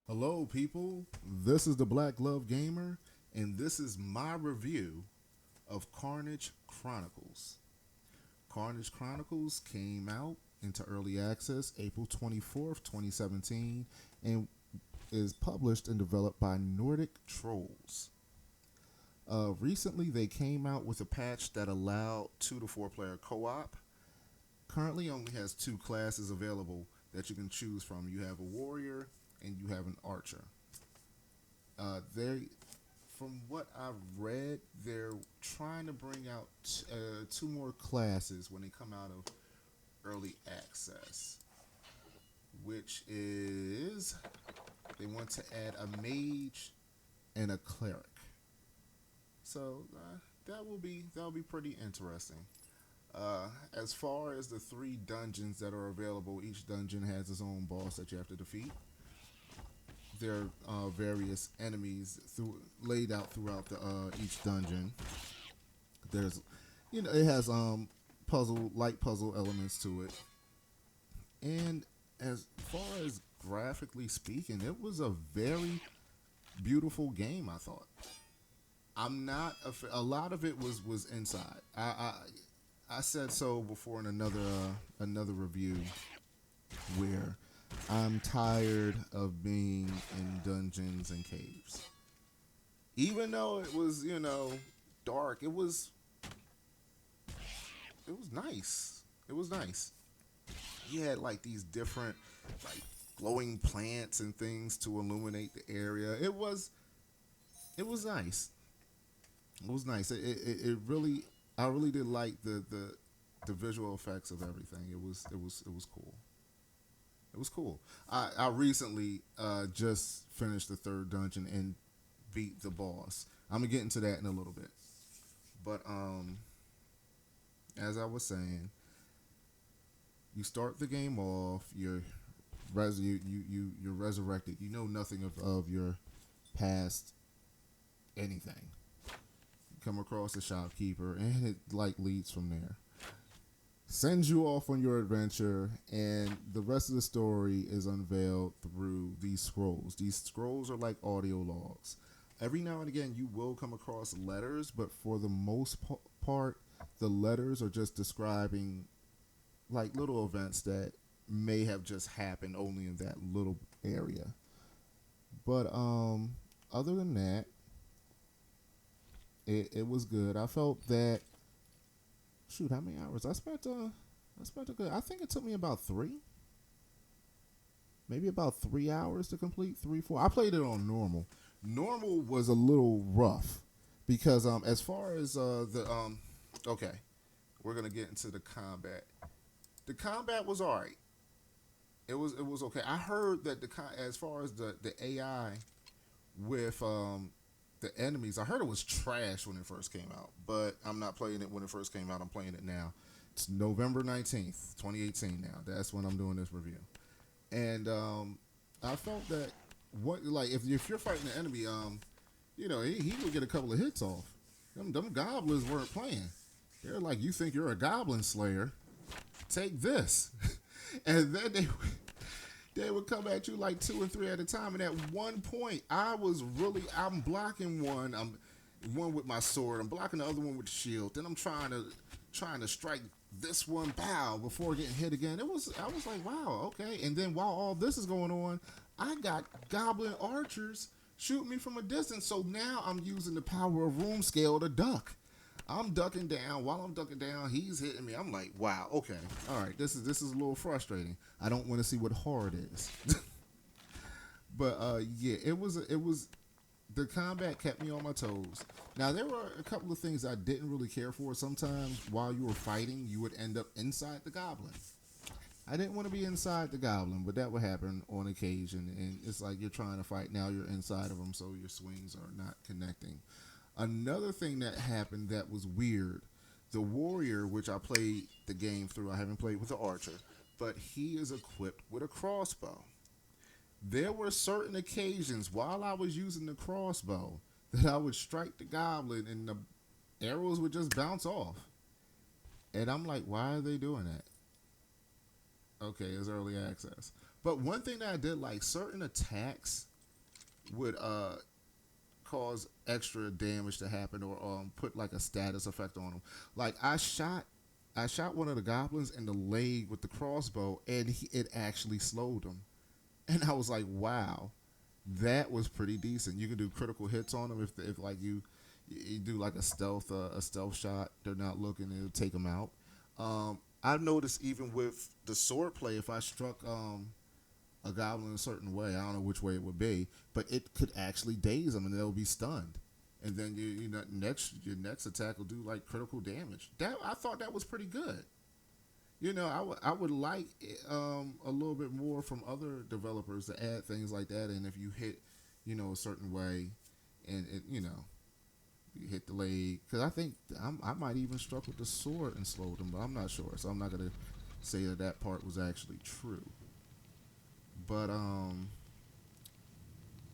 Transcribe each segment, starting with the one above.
Hello, people. This is the Black Glove Gamer, and this is my review of Karnage Chronicles. Karnage Chronicles came out into early access April 24th, 2017, and is published and developed by Nordic Trolls. Recently, they came out with a patch that allowed 2 to 4 player co op. Currently, only has 2 classes available that you can choose from. You have a warrior and you have an archer. They, from what I've read, they're trying to bring out 2 more classes when they come out of early access, which is they want to add a mage and a cleric. So that'll be pretty interesting. As far as the 3 dungeons that are available, each dungeon has its own boss that you have to defeat. There are various enemies laid out throughout each dungeon. There's, it has light puzzle elements to it, and as far as graphically speaking, it was a very beautiful game. I thought. I'm not a lot of it was inside. I said so before in another review where I'm tired of being in dungeons and caves. Even though it was, dark, it was nice. It was nice. You had like these different like glowing plants and things to illuminate the area. It was nice. It was nice. It really I really did like the visual effects of everything. It was cool. It was cool. I recently just finished the 3rd dungeon and beat the boss. I'm gonna get into that in a little bit. But as I was saying, you start the game off. You're resurrected. You know nothing of your past anything. You come across a shopkeeper, and it like leads from there. Sends you off on your adventure, and the rest of the story is unveiled through these scrolls. These scrolls are like audio logs. Every now and again, you will come across letters, but for the most part, the letters are just describing like little events that may have just happened only in that little area. But other than that, it was good. I felt that shoot, how many hours I spent? I spent a good. I think it took me about maybe about 3 hours to complete. 3, 4. I played it on normal. Normal was a little rough because as far as the okay, we're gonna get into the combat. The combat was alright. It was okay. I heard that as far as the AI with the enemies, I heard it was trash when it first came out, but I'm not playing it when it first came out. I'm playing it now. It's November 19th, 2018. Now that's when I'm doing this review, and I felt that what like if you're fighting the enemy, he would get a couple of hits off. Them goblins weren't playing. They're like, you think you're a goblin slayer? Take this, and then they would come at you like 2 and 3 at a time. And at one point, I'm blocking one. I'm one with my sword. I'm blocking the other one with the shield. Then I'm trying to strike this one bow before getting hit again. I was like, wow, okay. And then while all this is going on, I got goblin archers shooting me from a distance. So now I'm using the power of room scale to duck. I'm ducking down. While I'm ducking down, he's hitting me. I'm like, wow, okay, all right. This is a little frustrating. I don't want to see what hard is. But yeah, it was the combat kept me on my toes. Now there were a couple of things I didn't really care for. Sometimes while you were fighting, you would end up inside the goblin. I didn't want to be inside the goblin, but that would happen on occasion. And it's like you're trying to fight. Now you're inside of them, so your swings are not connecting. Another thing that happened that was weird, the warrior, which I played the game through, I haven't played with the archer, but he is equipped with a crossbow. There were certain occasions while I was using the crossbow that I would strike the goblin and the arrows would just bounce off. And I'm like, why are they doing that? Okay, it's early access. But one thing that I did like, certain attacks would cause extra damage to happen or put like a status effect on them. Like I shot one of the goblins in the leg with the crossbow, and it actually slowed him. And I was like, wow, that was pretty decent. You can do critical hits on them if like you do like a stealth shot. They're not looking, it'll take them out. I've noticed even with the sword play, if I struck a goblin a certain way, I don't know which way it would be, but it could actually daze them and they'll be stunned. And then your next attack will do like critical damage. That I thought that was pretty good. I would like a little bit more from other developers to add things like that. And if you hit, a certain way, and you hit the leg, because I think I might even struck with the sword and slowed them, but I'm not sure, so I'm not gonna say that part was actually true. But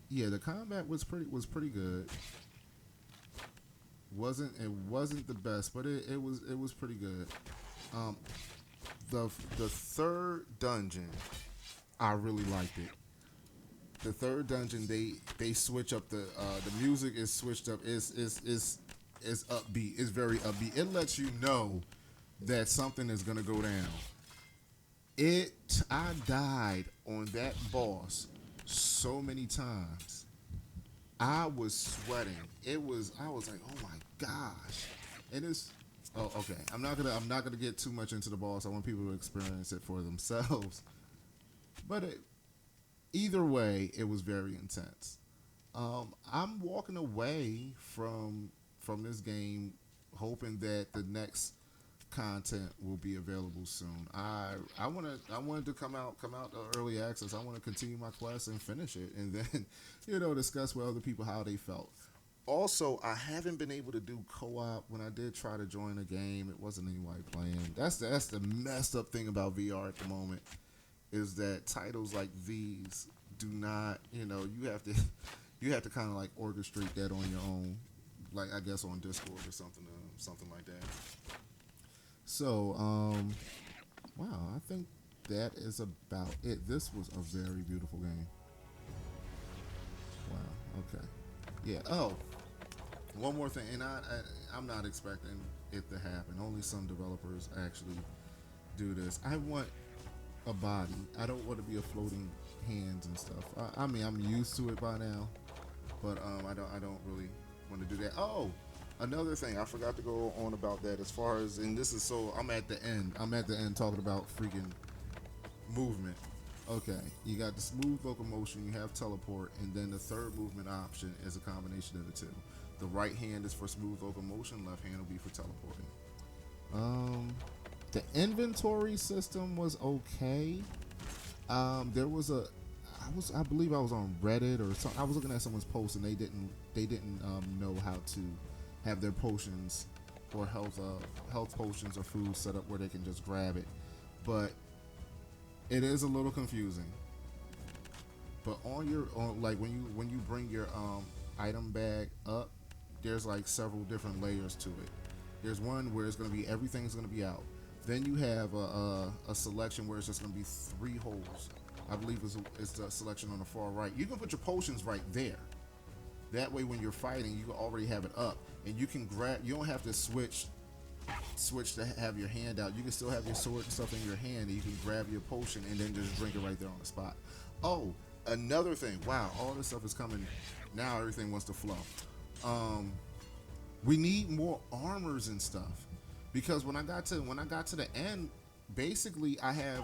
yeah, the combat was pretty good. Wasn't the best, but it was pretty good. Um, the third dungeon, I really liked it. The third dungeon, they switch up the music is switched up. Is upbeat. It's very upbeat. It lets you know that something is gonna go down. I died on that boss so many times. I was sweating. I was like, oh my gosh. And it's oh okay. I'm not gonna get too much into the boss. I want people to experience it for themselves. But either way, it was very intense. I'm walking away from this game, hoping that the next content will be available soon. I wanted to come out early access. I want to continue my quest and finish it, and then discuss with other people how they felt. Also, I haven't been able to do co-op. When I did try to join a game, it wasn't anybody playing. That's the messed up thing about VR at the moment, is that titles like these do not, you have to kind of like orchestrate that on your own, like I guess on Discord or something like that. So, wow, I think that is about it. This was a very beautiful game. Wow. Okay. Yeah. Oh, one more thing, and I'm not expecting it to happen. Only some developers actually do this. I want a body. I don't want to be a floating hands and stuff. I mean, I'm used to it by now, but I don't really want to do that. Oh, another thing I forgot to go on about that. As far as, and this is so I'm at the end. I'm at the end talking about freaking movement. Okay, you got the smooth locomotion, you have teleport, and then the third movement option is a combination of the two. The right hand is for smooth locomotion, left hand will be for teleporting. Um, the inventory system was okay. There was I believe I was on Reddit or something. I was looking at someone's post and they didn't know how to have their potions or health potions or food set up where they can just grab it. But it is a little confusing. But like when you bring your item bag up, there's like several different layers to it. There's one where it's going to be everything's going to be out. Then you have a selection where it's just going to be 3 holes. I believe it's the selection on the far right. You can put your potions right there. That way, when you're fighting, you already have it up, and you can grab. You don't have to switch to have your hand out. You can still have your sword and stuff in your hand, and you can grab your potion and then just drink it right there on the spot. Oh, another thing. Wow, all this stuff is coming. Now everything wants to flow. We need more armors and stuff, because when I got to the end, basically I have,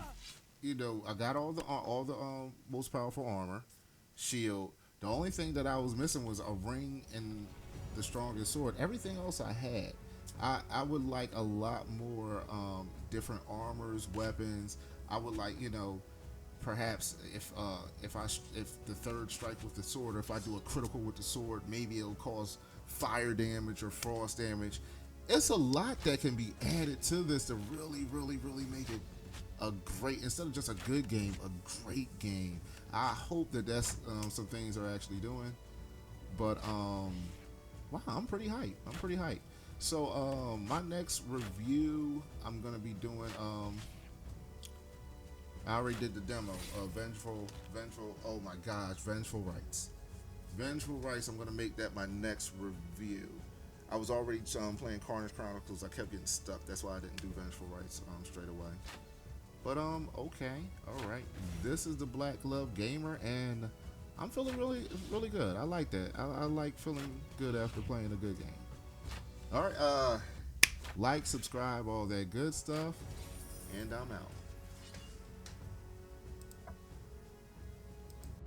I got all the most powerful armor, shield. The only thing that I was missing was a ring and the strongest sword. Everything else I had. I would like a lot more different armors, weapons. I would like, perhaps if the third strike with the sword, or if I do a critical with the sword, maybe it'll cause fire damage or frost damage. It's a lot that can be added to this to really, really, really make it a great, instead of just a good game, a great game. I hope that's some things they're actually doing. But wow, I'm pretty hyped. So my next review, I'm gonna be doing. I already did the demo of Vengeful. Oh my gosh, Vengeful Rites. Vengeful Rites, I'm gonna make that my next review. I was already playing Karnage Chronicles. I kept getting stuck. That's why I didn't do Vengeful Rites straight away. But okay, all right. This is the Black Glove Gamer, and I'm feeling really good. I like that. I like feeling good after playing a good game. All right, like, subscribe, all that good stuff, and I'm out.